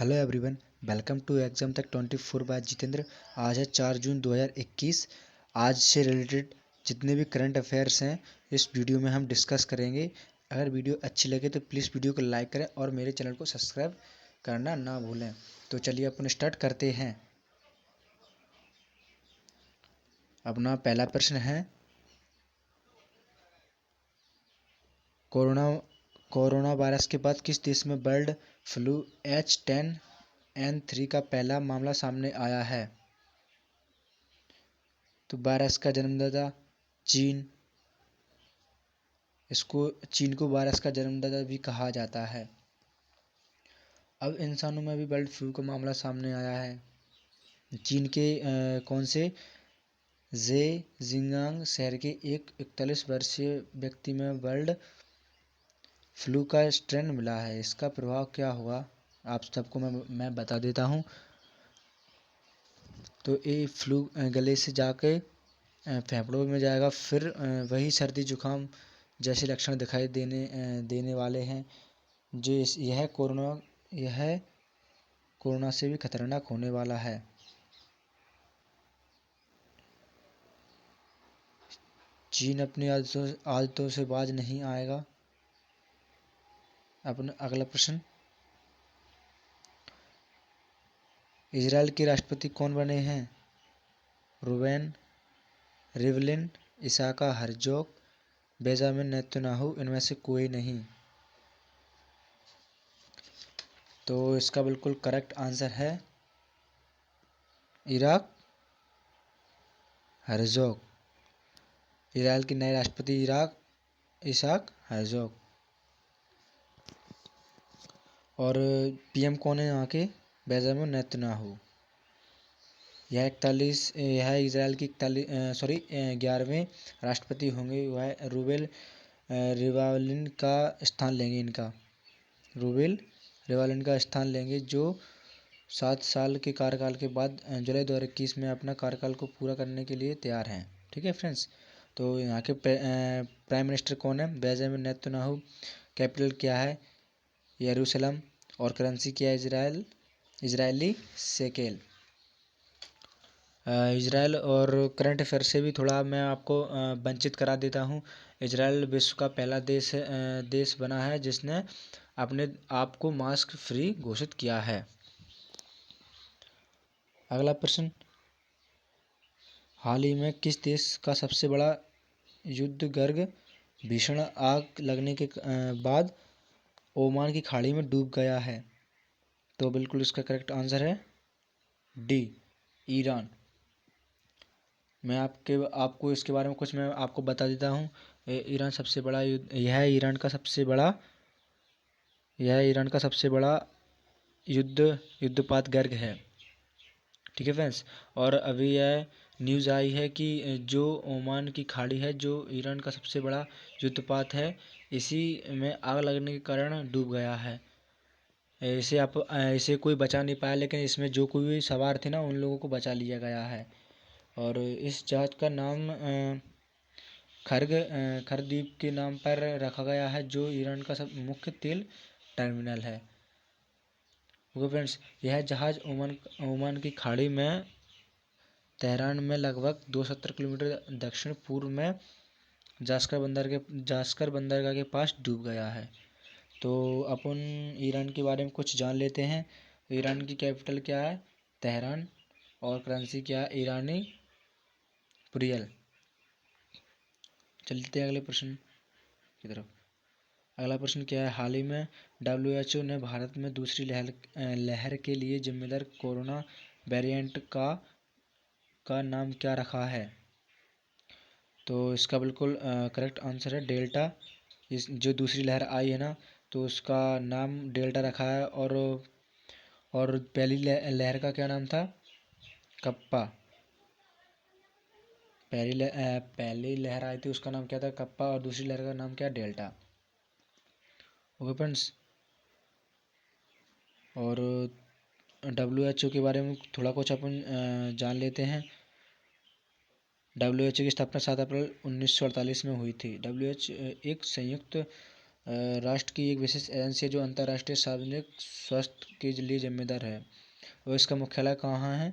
Hello everyone, welcome to exam तक 24 bye Jitendra. आज है 4 जून 2021। आज से रिलेटेड जितने भी करंट अफेयर्स हैं इस वीडियो में हम डिस्कस करेंगे। अगर वीडियो अच्छी लगे तो प्लीज़ वीडियो को लाइक करें और मेरे चैनल को सब्सक्राइब करना ना भूलें। तो चलिए अपन स्टार्ट करते हैं। अपना पहला प्रश्न है, कोरोना वायरस के बाद किस देश में बर्ड फ्लू H10N3 का पहला मामला सामने आया है? तो वायरस का जन्मदाता चीन। चीन को वायरस का जन्मदाता भी कहा जाता है। अब इंसानों में भी बर्ड फ्लू का मामला सामने आया है। चीन के कौन से ज़ेजिंगांग शहर के एक 41 वर्षीय व्यक्ति में बर्ड फ्लू का स्ट्रेन मिला है। इसका प्रभाव क्या हुआ आप सबको मैं बता देता हूँ। तो ये फ्लू गले से जाके फेफड़ों में जाएगा, फिर वही सर्दी जुकाम जैसे लक्षण दिखाई देने वाले हैं। जो यह कोरोना से भी खतरनाक होने वाला है। चीन अपनी आदतों से बाज नहीं आएगा। अपना अगला प्रश्न, इजराइल के राष्ट्रपति कौन बने हैं? Reuben Rivlin, Isaac Herzog, Benjamin Netanyahu, इनमें से कोई नहीं। तो इसका बिल्कुल करेक्ट आंसर है इराक हर्जोग। इजराइल के नए राष्ट्रपति इसाक हर्जोग। और पीएम कौन है यहाँ के? Benjamin Netanyahu. यह इजराइल की 11वें राष्ट्रपति होंगे। वह रूबेल रिवालिन का स्थान लेंगे। रूबेल रिवालिन का स्थान लेंगे, जो 7 साल के कार्यकाल के बाद जुलाई 2021 में अपना कार्यकाल को पूरा करने के लिए तैयार हैं। ठीक है फ्रेंड्स। तो यहाँ के प्राइम मिनिस्टर कौन है? Benjamin Netanyahu. कैपिटल क्या है? यरूशलेम। और करेंसी क्या है? Israeli shekel. इजराइल और करंट अफेयर से भी थोड़ा मैं आपको वंचित करा देता हूँ। इजराइल विश्व का पहला देश बना है जिसने अपने आप को मास्क फ्री घोषित किया है। अगला प्रश्न, हाल ही में किस देश का सबसे बड़ा युद्धगर्ग भीषण आग लगने के बाद ओमान की खाड़ी में डूब गया है? तो बिल्कुल इसका करेक्ट आंसर है डी, ईरान। मैं आपको इसके बारे में कुछ मैं आपको बता देता हूँ। यह ईरान का सबसे बड़ा युद्धपात गर्ग है। ठीक है फ्रेंड्स। और अभी यह न्यूज़ आई है कि जो ओमान की खाड़ी है, जो ईरान का सबसे बड़ा युद्धपात है, इसी में आग लगने के कारण डूब गया है। इसे कोई बचा नहीं पाया, लेकिन इसमें जो कोई भी सवार थे ना, उन लोगों को बचा लिया गया है। और इस जहाज का नाम खरद्वीप के नाम पर रखा गया है, जो ईरान का सब मुख्य तेल टर्मिनल है। ओके फ्रेंड्स, यह जहाज़ ओमान की खाड़ी में तेहरान में लगभग 270 किलोमीटर दक्षिण पूर्व में जास्कर बंदरगाह के पास डूब गया है। तो अपन ईरान के बारे में कुछ जान लेते हैं। ईरान की कैपिटल क्या है? तेहरान। और करेंसी क्या है? ईरानी रियल। चलते हैं अगले प्रश्न की तरफ। अगला प्रश्न क्या है? हाल ही में WHO ने भारत में दूसरी लहर के लिए जिम्मेदार कोरोना वेरिएंट का नाम क्या रखा है? तो इसका बिल्कुल करेक्ट आंसर है डेल्टा। जो दूसरी लहर आई है ना, तो उसका नाम डेल्टा रखा है। और पहली लहर का क्या नाम था? कप्पा। पहली लहर आई थी, उसका नाम क्या था? कप्पा। और दूसरी लहर का नाम क्या? डेल्टा। Okay friends. और WHO के बारे में थोड़ा कुछ अपन जान लेते हैं। WHO की स्थापना 7 अप्रैल 1948 में हुई थी। WHO एक संयुक्त राष्ट्र की एक विशेष एजेंसी है जो अंतर्राष्ट्रीय सार्वजनिक स्वास्थ्य के लिए जिम्मेदार है और इसका मुख्यालय कहाँ है?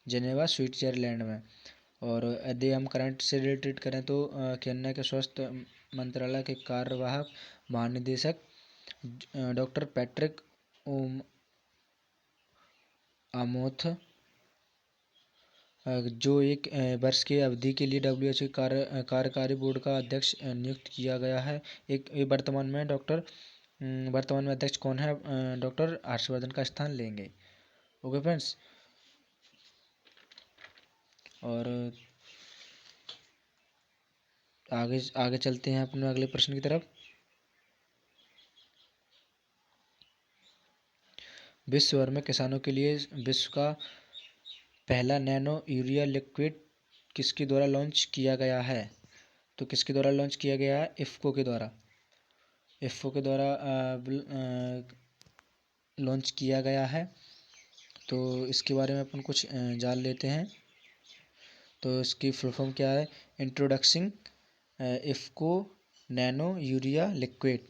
जेनेवा स्विट्जरलैंड में। और यदि हम करंट से रिलेटेड करें तो केन्या के स्वास्थ्य मंत्रालय के कार्यवाहक महानिदेशक डॉक्टर पैट्रिक आमोथ, जो एक वर्ष की अवधि के लिए WHO कार्यकारी बोर्ड का अध्यक्ष नियुक्त किया गया है। एक वर्तमान में अध्यक्ष कौन है? डॉक्टर हर्षवर्धन का स्थान लेंगे। ओके फ्रेंड्स, और आगे आगे चलते हैं अपने अगले प्रश्न की तरफ। विश्व भर में किसानों के लिए विश्व का पहला नैनो यूरिया लिक्विड किसके द्वारा लॉन्च किया गया है? तो किसके द्वारा लॉन्च किया गया है? इफ़को के द्वारा लॉन्च किया गया है। तो इसके बारे में अपन कुछ जान लेते हैं। तो इसकी फुल फॉर्म क्या है? Introduction IFFCO nano urea liquid,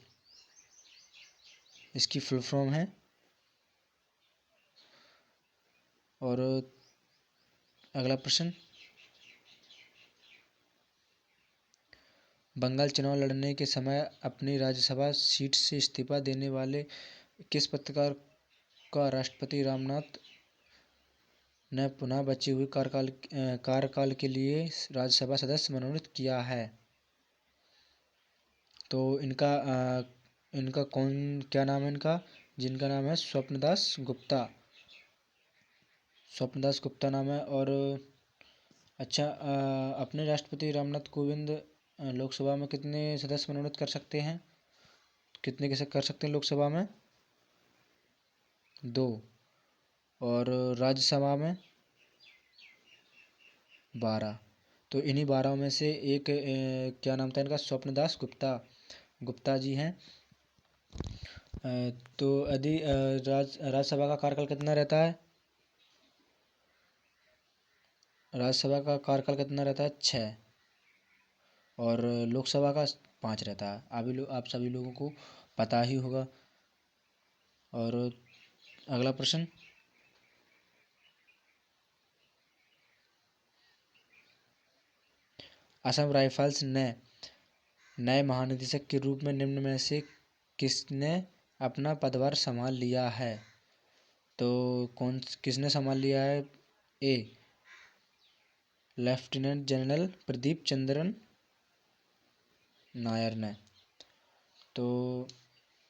इसकी फुल फॉर्म है। और अगला प्रश्न, बंगाल चुनाव लड़ने के समय अपनी राज्यसभा सीट से इस्तीफा देने वाले किस पत्रकार का राष्ट्रपति रामनाथ ने पुनः बचे हुए कार्यकाल के लिए राज्यसभा सदस्य मनोनीत किया है? तो इनका क्या नाम है इनका? जिनका नाम है स्वप्नदास गुप्ता नाम है। और अच्छा, अपने राष्ट्रपति रामनाथ कोविंद लोकसभा में कितने सदस्य मनोनीत कर सकते हैं? कितने कैसे कर सकते हैं लोकसभा में? 2। और राज्यसभा में 12। तो इन्हीं 12 में से एक क्या नाम था इनका? स्वप्नदास गुप्ता जी हैं। तो यदि राज्यसभा का कार्यकाल कितना रहता है? राज्यसभा का कार्यकाल कितना रहता है? 6। और लोकसभा का 5 रहता है। आप सभी लोगों को पता ही होगा। और अगला प्रश्न, असम राइफल्स ने नए महानिदेशक के रूप में निम्न में से किसने अपना पदभार संभाल लिया है? तो किसने संभाल लिया है? ए, लेफ्टिनेंट जनरल प्रदीप चंद्रन नायर ने। तो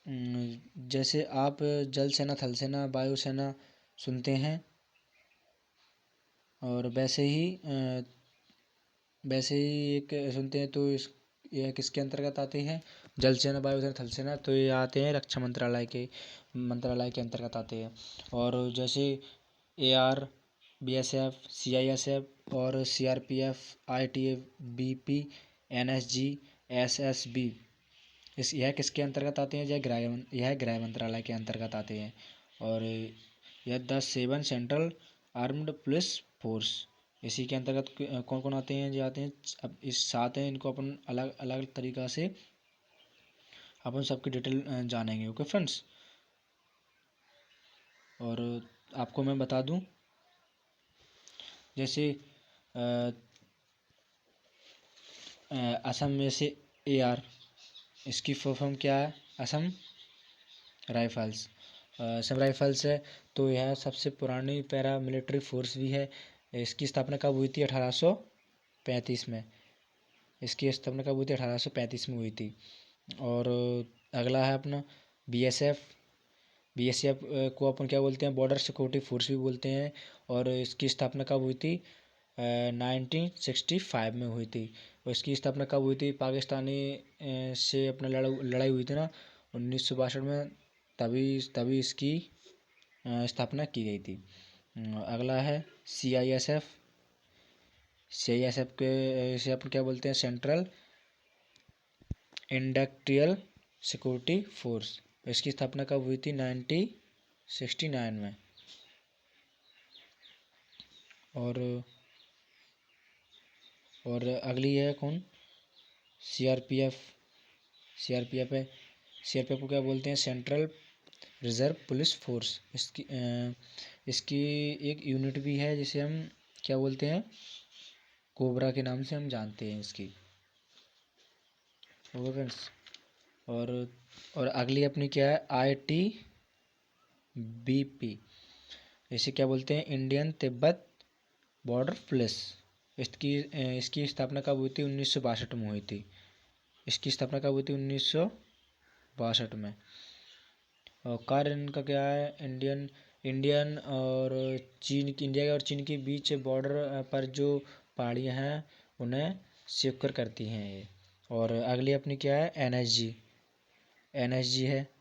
जैसे आप जल सेना, थल सेना, वायुसेना सुनते हैं, और वैसे ही एक सुनते हैं, तो यह किसके अंतर्गत आते हैं? जल सेना, वायुसेना, थल सेना। तो ये आते हैं रक्षा मंत्रालय के अंतर्गत आते हैं। और जैसे AR, BSF, CISF और CRPF, ITF, BP, NSG, SSB, यह किसके अंतर्गत आते हैं? यह गृह मंत्रालय के अंतर्गत आते हैं। और यह 7 सेंट्रल आर्म्ड पुलिस फोर्स, इसी के अंतर्गत कौन कौन आते हैं? जो आते हैं अब इस 7 हैं, इनको अपन अलग अलग तरीक़ा से अपन सबकी डिटेल जानेंगे। ओके फ्रेंड्स, और आपको मैं बता दूं, जैसे असम में से AR, इसकी फुल फॉर्म क्या है? असम राइफल्स। असम राइफल्स है, तो यह सबसे पुरानी पैरा मिलिट्री फोर्स भी है। इसकी स्थापना कब हुई थी? 1835 में। इसकी स्थापना कब हुई थी? 1835 में हुई थी। और अगला है अपना BSF। BSF को अपन क्या बोलते हैं? बॉर्डर सिक्योरिटी फोर्स भी बोलते हैं। और इसकी स्थापना कब हुई थी? 1965 में हुई थी। और इसकी स्थापना कब हुई थी? पाकिस्तानी से अपना लड़ाई हुई थी ना 1962 में, तभी इसकी स्थापना की गई थी। अगला है CISF। CISF के से अपन क्या बोलते हैं? Central industrial security force. इसकी स्थापना कब हुई थी? 1969 में। और अगली है कौन? CRPF। CRPF है, सीआरपीएफ को क्या बोलते हैं? Central reserve police force. इसकी एक यूनिट भी है जिसे हम क्या बोलते हैं? कोबरा के नाम से हम जानते हैं इसकी। Okay friends. और अगली अपनी क्या है? ITBP। इसे क्या बोलते हैं? Indian Tibet border police. इसकी स्थापना कब हुई थी? 1962 में हुई थी। इसकी स्थापना कब हुई थी? 1962 में। और कार्य इनका क्या है? इंडियन और इंडिया और चीन के बीच बॉर्डर पर जो पहाड़ियाँ हैं उन्हें सिक्योर करती हैं ये। और अगली अपनी क्या है? NSG है।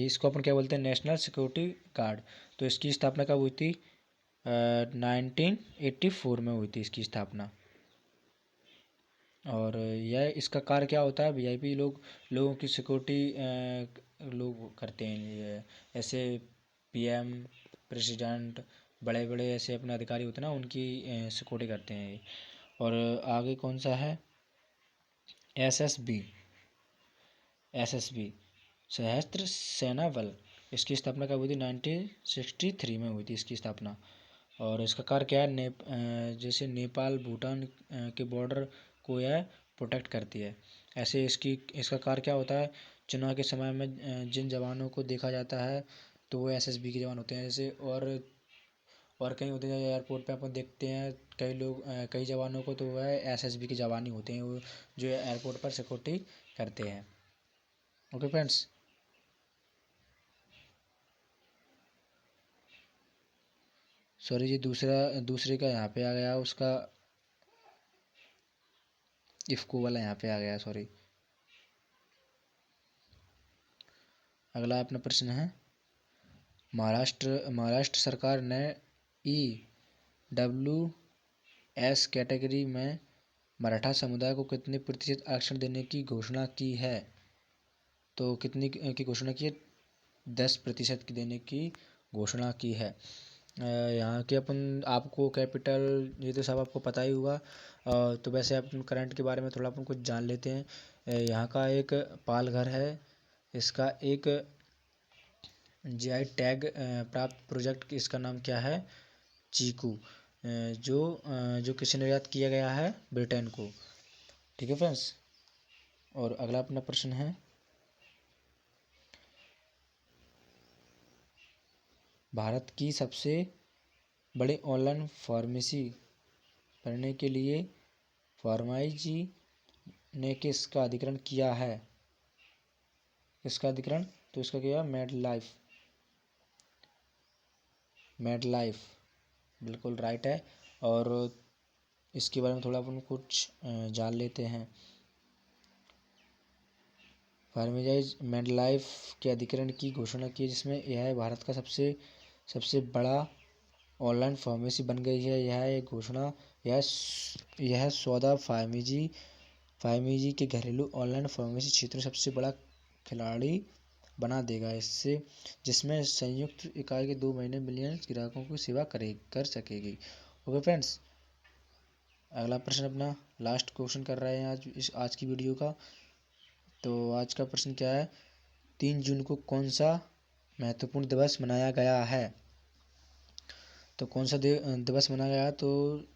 इसको अपन क्या बोलते हैं? National security guard. तो इसकी स्थापना कब हुई थी? 1984 में हुई थी इसकी स्थापना। और यह इसका कार्य क्या होता है? VIP लोगों की सिक्योरिटी लोग करते हैं ये। ऐसे PM, प्रेसिडेंट, बड़े बड़े ऐसे अपने अधिकारी होते हैं ना, उनकी सिक्योरिटी करते हैं ये। और आगे कौन सा है? SSB सशस्त्र सेना बल। इसकी स्थापना कब हुई थी? 1963 में हुई थी इसकी स्थापना। और इसका कार्य क्या है? जैसे नेपाल भूटान के बॉर्डर को यह प्रोटेक्ट करती है। ऐसे इसका कार्य क्या होता है? चुनाव के समय में जिन जवानों को देखा जाता है तो वो SSB के जवान होते हैं। जैसे और कहीं होते हैं एयरपोर्ट पे अपन देखते हैं कई जवानों को, तो वह SSB के जवान ही होते हैं, वो जो एयरपोर्ट पर सिक्योरिटी करते हैं। Okay friends. सॉरी जी, दूसरे का यहाँ पे आ गया, उसका इफ़को वाला यहाँ पे आ गया, सॉरी। अगला अपना प्रश्न है, महाराष्ट्र सरकार ने EWS कैटेगरी में मराठा समुदाय को कितने प्रतिशत आरक्षण देने की घोषणा की है? तो कितनी की घोषणा की है? 10% की देने की घोषणा की है। यहाँ के आपको कैपिटल ये तो सब आपको पता ही होगा। तो वैसे अपन करंट के बारे में थोड़ा अपन कुछ जान लेते हैं। यहाँ का एक पालघर है, इसका एक GI टैग प्राप्त प्रोजेक्ट, इसका नाम क्या है? चीकू, जो किसी निर्यात किया गया है? ब्रिटेन को। ठीक है फ्रेंड्स। और अगला अपना प्रश्न है, भारत की सबसे बड़ी ऑनलाइन फार्मेसी बनने के लिए फार्माजी ने किसका अधिग्रहण किया है? किसका अधिग्रहण? तो इसका क्या? मेडलाइफ बिल्कुल राइट है। और इसके बारे में थोड़ा अपन कुछ जान लेते हैं। फार्माजाइज मेडलाइफ के अधिग्रहण की घोषणा की, जिसमें यह भारत का सबसे बड़ा ऑनलाइन फार्मेसी बन गई है। यह एक घोषणा यह सौदा फार्मेजी के घरेलू ऑनलाइन फार्मेसी क्षेत्र में सबसे बड़ा खिलाड़ी बना देगा, जिसमें संयुक्त इकाई के 2 महीने मिलियन ग्राहकों की सेवा कर सकेगी। Okay friends. अगला प्रश्न अपना लास्ट क्वेश्चन कर रहे हैं आज की वीडियो का। तो आज का प्रश्न क्या है? 3 जून को कौन सा महत्वपूर्ण दिवस मनाया गया है? तो कौन सा दिवस मनाया गया? तो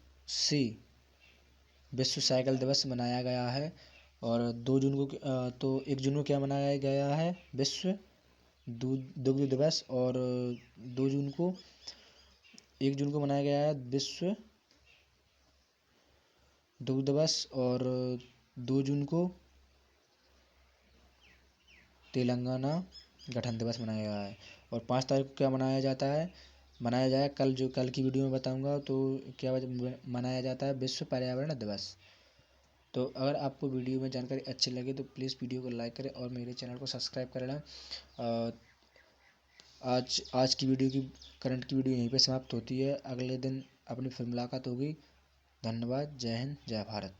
विश्व साइकिल दिवस मनाया गया है। और 1 जून को क्या मनाया गया है? विश्व दुग्ध दिवस। और 1 जून को मनाया गया है विश्व दुग्ध दिवस। और 2 जून को तेलंगाना गठन दिवस मनाया गया है। और 5 तारीख को क्या मनाया जाए कल की वीडियो में बताऊंगा। तो क्या मनाया जाता है? विश्व पर्यावरण दिवस। तो अगर आपको वीडियो में जानकारी अच्छी लगे तो प्लीज़ वीडियो को लाइक करें और मेरे चैनल को सब्सक्राइब कर लें। आज की करंट की वीडियो यहीं पे समाप्त होती है। अगले दिन अपनी फिर मुलाकात होगी। धन्यवाद। जय हिंद, जय भारत।